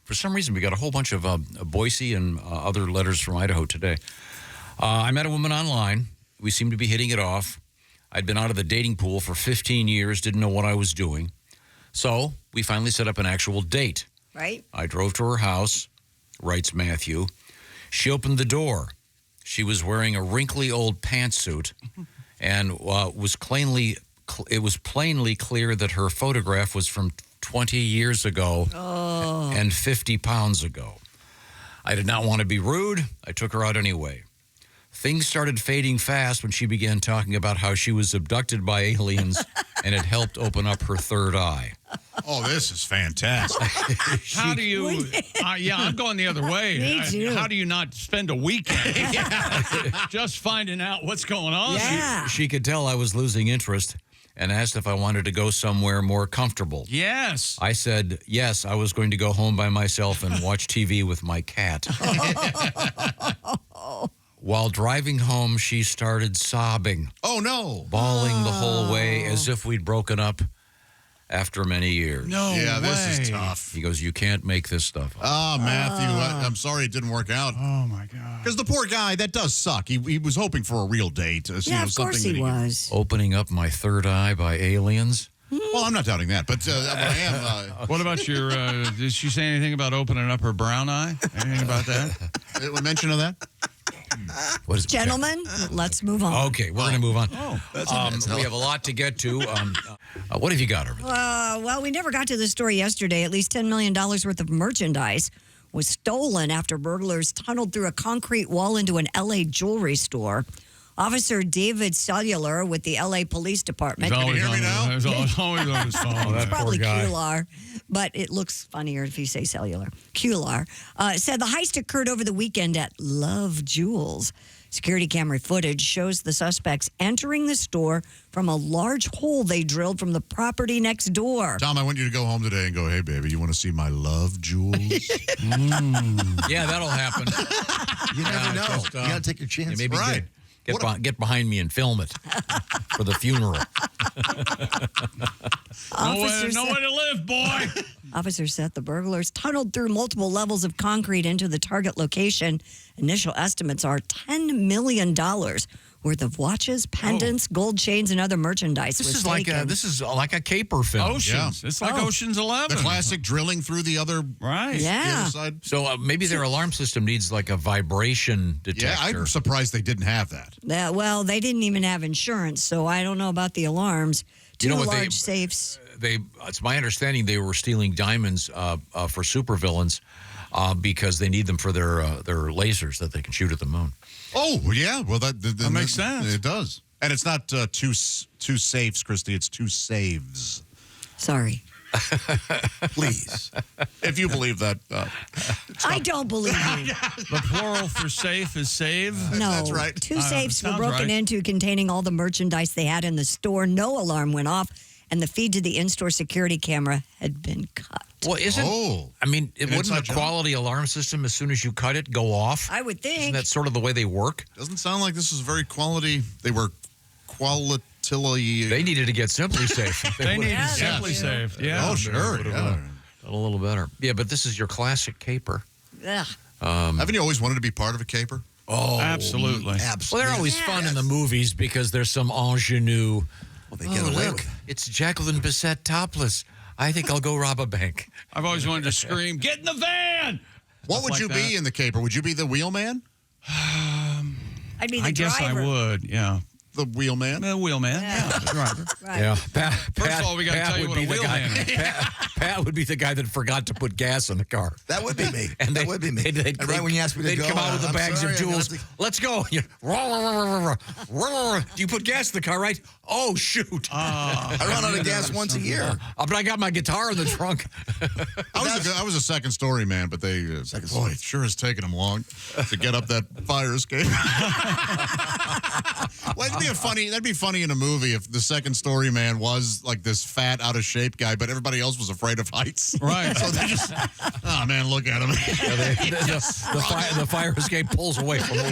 For some reason, we got a whole bunch of Boise and other letters from Idaho today. I met a woman online. We seemed to be hitting it off. I'd been out of the dating pool for 15 years, didn't know what I was doing. So we finally set up an actual date. Right. I drove to her house, writes Matthew. She opened the door. She was wearing a wrinkly old pantsuit and it was plainly clear that her photograph was from 20 years ago and 50 pounds ago. I did not want to be rude. I took her out anyway. Things started fading fast when she began talking about how she was abducted by aliens and it helped open up her third eye. Oh, this is fantastic. How do you... I'm going the other way. Me too. How do you not spend a weekend just finding out what's going on? Yeah. She could tell I was losing interest and asked if I wanted to go somewhere more comfortable. Yes. I said, yes, I was going to go home by myself and watch TV with my cat. While driving home, she started sobbing, Oh, no. bawling the whole way as if we'd broken up after many years. No Yeah, way. this is tough. He goes, you can't make this stuff up. Oh, Matthew, I'm sorry it didn't work out. Oh, my God. Because the poor guy, that does suck. He was hoping for a real date. Yeah, of course he was. Opening up my third eye by aliens. Well, I'm not doubting that, but I am. What about your... did she say anything about opening up her brown eye? Anything about that? A mention of that? What is Gentlemen, let's move on. Okay, we're going to move on. That's we have a lot to get to. What have you got, Irvin? Well, we never got to the story yesterday. At least $10 million worth of merchandise was stolen after burglars tunneled through a concrete wall into an L.A. jewelry store. Officer David Cellular with the L.A. Police Department. Can you hear me now? He's always on his phone. that Probably poor guy. Cular, but it looks funnier if you say cellular. Cular said the heist occurred over the weekend at Love Jewels. Security camera footage shows the suspects entering the store from a large hole they drilled from the property next door. Tom, I want you to go home today and go, hey, baby, you want to see my love jewels? Yeah, that'll happen. You never know. just, You got to take your chance. Yeah, maybe Right. get behind me and film it for the funeral. No way to live, boy. Officers said the burglars tunneled through multiple levels of concrete into the target location. Initial estimates are $10 million worth of watches, pendants, gold chains, and other merchandise This was is like taken. a caper film. Oceans. It's like Ocean's 11. The classic drilling through the other, Right. the Yeah. other side. So maybe their alarm system needs like a vibration detector. Yeah, I'm surprised they didn't have that. Well, they didn't even have insurance, so I don't know about the alarms. Two You know what large safes. It's my understanding they were stealing diamonds for supervillains because they need them for their lasers that they can shoot at the moon. Oh, yeah. Well, that makes sense. It does. And it's not two safes, Christy. It's two saves. Sorry. Please. If you believe that. I don't believe you. The plural for safe is save. No. That's right. Two safes were sounds broken right. into containing all the merchandise they had in the store. No alarm went off, and the feed to the in-store security camera had been cut. Well, isn't Oh. I mean, An wouldn't inside a job. quality alarm system, as soon as you cut it, go off? I would think. Isn't that sort of the way they work? Doesn't sound like this is very quality. They were quality. They needed to get Simply Safe. They need Yeah, to simply they do. saved. Yeah. Oh, sure. Would've Yeah. done a little better. Yeah, but this is your classic caper. Ugh. Haven't you always wanted to be part of a caper? Oh, Absolutely. Well, they're always fun in the movies because there's some ingenue. Well, they get away with it. It's Jacqueline Bisset topless. I think I'll go rob a bank. I've always wanted to scream, get in the van! What Stuff would like you be that. in the caper? Would you be the wheelman? I'd be the I guess I driver. would, yeah. The wheelman? The wheelman, yeah, the driver. Right. Yeah. First of all, we got to tell you what a wheelman is. Pat would be the guy that forgot to put gas in the car. That would be me. And That would be me. They'd And right when you asked me to they'd go, come out with the I'm bags sorry, of I'm gonna jewels. have to- Let's go. You- Do you put gas in the car, right? Oh, shoot. I run out of gas once a year. But I got my guitar in the trunk. I was a second story man, but they Second boy, story. it sure has taken them long to get up that fire escape. Well, that'd be funny in a movie if the second story man was like this fat, out of shape guy, but everybody else was afraid of heights. Right. So they just, oh man, look at him. The fire escape pulls away from the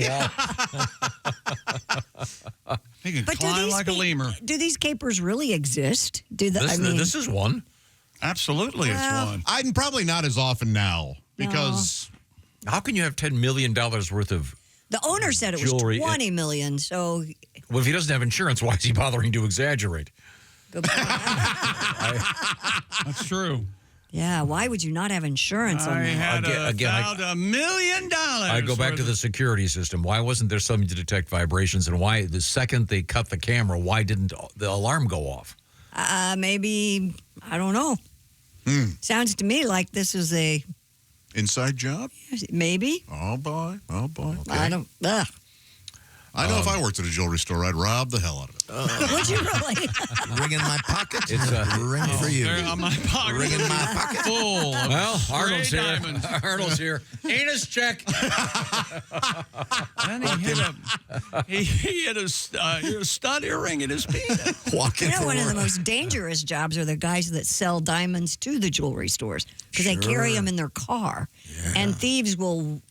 wall. He can But climb like a lemur. do these capers really exist? Do the, I mean, This is one. Absolutely, Well, it's one. I'm probably not as often now because How can you have $10 million worth of... The owner said it was Jewelry. $20 million, so Well, if he doesn't have insurance, why is he bothering to exaggerate? good point. That's true. Yeah, why would you not have insurance on I that? had Again, found $1 million. I go back to the security system. Why wasn't there something to detect vibrations? And why, the second they cut the camera, why didn't the alarm go off? Maybe, I don't know. Sounds to me like this is a, inside job. maybe. Oh boy. Okay. I don't, ugh. I know if I worked at a jewelry store, I'd rob the hell out of it. Would you really? Ring in my pocket. It's a- ring for you. There on my pocket. Ring in my pocket. Full of Well, Arnold's stray here. diamonds. Arnold's here. Anus check. Then he hit a stud earring in his penis. Walking You know, for one of the work. most dangerous jobs are the guys that sell diamonds to the jewelry stores because they carry them in their car. And thieves will,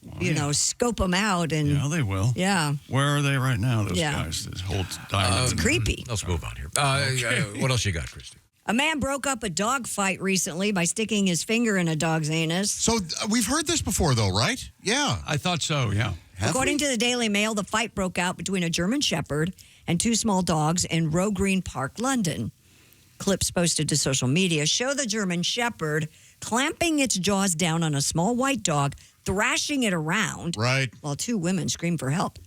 scope them out and, Yeah, they will. yeah, Where are they right now, those Yeah. guys that hold diamonds? creepy. Let's move on here. What else you got, Christy? A man broke up a dog fight recently by sticking his finger in a dog's anus. So we've heard this before, though, right? Yeah. I thought so, yeah. According to the Daily Mail, the fight broke out between a German Shepherd and two small dogs in Roe Green Park, London. Clips posted to social media show the German Shepherd clamping its jaws down on a small white dog, thrashing it around, Right. while two women scream for help.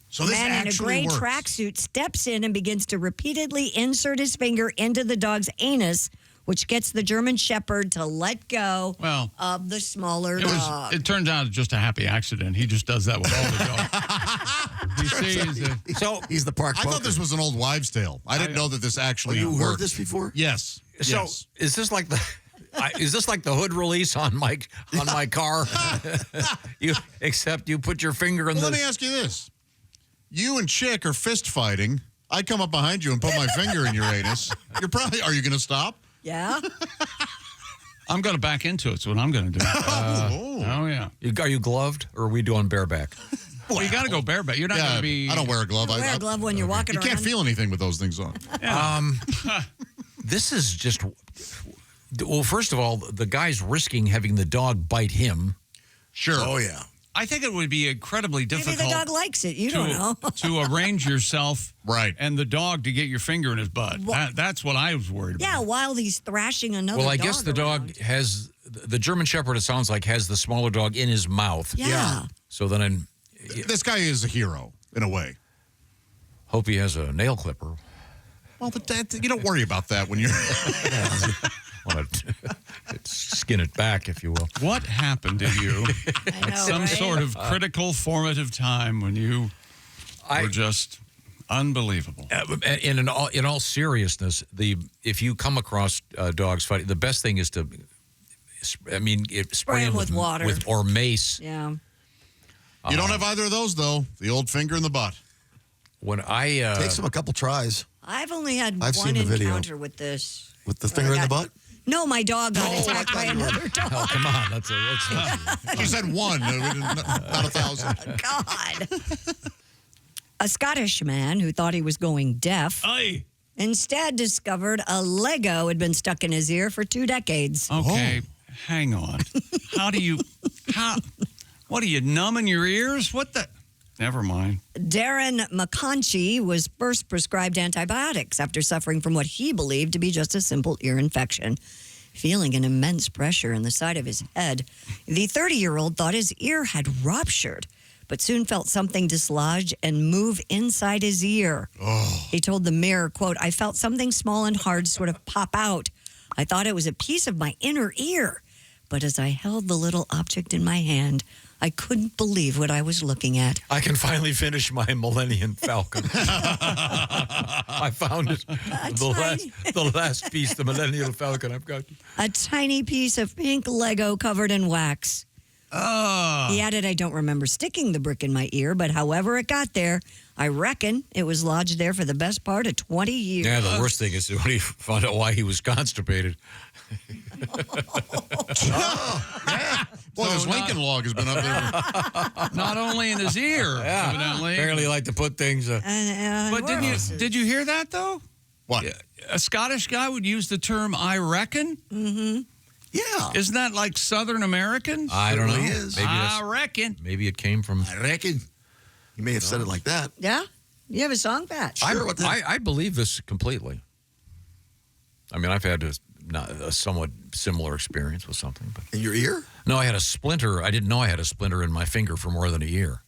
So A this man in a actually gray works. tracksuit steps in and begins to repeatedly insert his finger into the dog's anus, which gets the German Shepherd to let go Well, of the smaller It dog. turns out it's just a happy accident. He just does that with all the dogs. He sees it. So, He's the park I poker. thought this was an old wives' tale. I didn't know that this Oh, actually you worked. heard this before? Yes. so Yes. is this like the... is this like the hood release on my car? Except you put your finger in Well, the... let me ask you this. You and Chick are fist fighting. I come up behind you and put my finger in your anus. Are you going to stop? Yeah? I'm going to back into it. That's what I'm going to do. Oh, yeah. Are you gloved or are we doing bareback? Well, you got to go bareback. You're not going Yeah, to be... I don't wear a glove. Wear a glove when you're walking You around. can't feel anything with those things on. This is just... Well, first of all, the guy's risking having the dog bite him. Sure. Oh, yeah. I think it would be incredibly Maybe difficult the dog likes it. You don't know. to arrange yourself Right. and the dog to get your finger in his butt. That's what I was worried about. Yeah, while he's thrashing another Well, I dog guess the dog around. has... The German Shepherd, it sounds like, has the smaller dog in his mouth. Yeah. So then This guy is a hero, in a way. hope he has a nail clipper. Well, you don't worry about that when you're... Want to skin it back, if you will. What happened to you I know, some right? sort of critical formative time when you were just unbelievable? In all seriousness, if you come across dogs fighting, the best thing is to, spray them them with water. or mace. Yeah. You don't have either of those, though. The old finger in the butt. When I Takes him a couple tries I've only had I've one seen the video. encounter with this. with the finger in the butt. No, my dog got attacked by another dog. oh come on, that's You said one, not 1,000. God. A Scottish man who thought he was going deaf Aye. instead discovered a Lego had been stuck in his ear for 2 decades. Okay, hang on. What are you, numbing your ears? What the? Never mind. Darren McConchie was first prescribed antibiotics after suffering from what he believed to be just a simple ear infection. Feeling an immense pressure in the side of his head, the 30-year-old thought his ear had ruptured, but soon felt something dislodge and move inside his ear. He told the Mirror, quote, "I felt something small and hard sort of pop out. I thought it was a piece of my inner ear. But as I held the little object in my hand, I couldn't believe what I was looking at." I can finally finish my Millennium Falcon. I found it. The last piece, the Millennium Falcon. I've got. A tiny piece of pink Lego covered in wax. Oh. He added, "I don't remember sticking the brick in my ear, but however it got there, I reckon it was lodged there for the best part of 20 years. Yeah, the worst thing is when he found out why he was constipated. Boy, this Lincoln log has been up there. Not only in his ear, evidently. Apparently, like to put things. But did you hear that though? What? A Scottish guy would use the term "I reckon." Yeah. Isn't that like Southern American? I don't know. Certainly is. Maybe, I reckon. maybe it came from. I reckon. You may have said it like that. Yeah? You have a song, Pat? Sure, what the- I believe this completely. I mean, I've had a somewhat similar experience with something, but In your ear? no, I had a splinter. I didn't know I had a splinter in my finger for more than a year.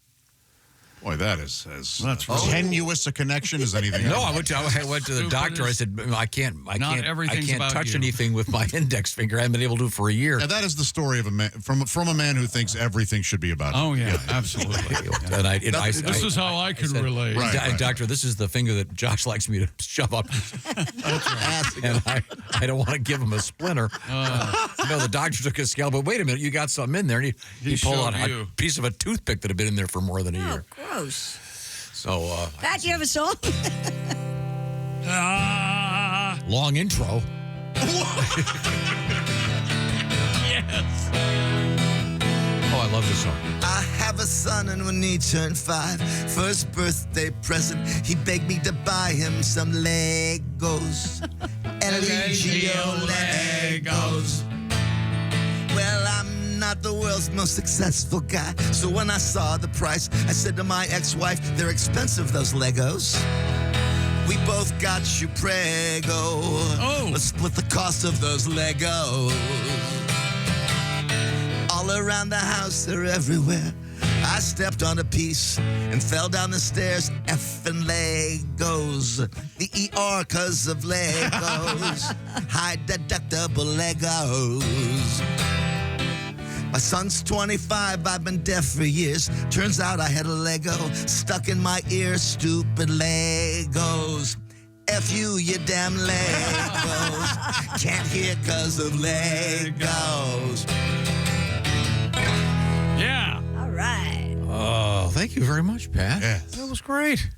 Boy, that is as That's right. tenuous a connection as anything No, else. I went to the Stupid doctor. I as- said, I can't everything's about touch you." anything with my index finger. I haven't been able to do it for a year. Now, that is the story of a man from a man who thinks everything should be about him. Oh yeah, absolutely. And This is how I could said, relate. Right. Doctor, this is the finger that Josh likes me to shove up. Ass And I don't want to give him a splinter. No, the doctor took his scalpel. But wait a minute, you got something in there. And he pulled out showed a you. piece of a toothpick that had been in there for more than a Oh, year. gross. So, Pat, you have a song? long intro. Yes. Oh, I love this song. I have a son, and when he turned 5, first birthday present, he begged me to buy him some Legos. Legio Legos. Well, I'm not the world's most successful guy, so when I saw the price, I said to my ex-wife, they're expensive, those Legos. We both got you prego. Oh. Let's split the cost of those Legos. All around the house, they're everywhere. I stepped on a piece and fell down the stairs. Effing Legos. The ER 'cause of Legos. High deductible Legos. My son's 25, I've been deaf for years. Turns out I had a Lego stuck in my ear. Stupid Legos. F you damn Legos. Can't hear 'cause of Legos. Yeah. All right. Oh, thank you very much, Pat. Yes. That was great.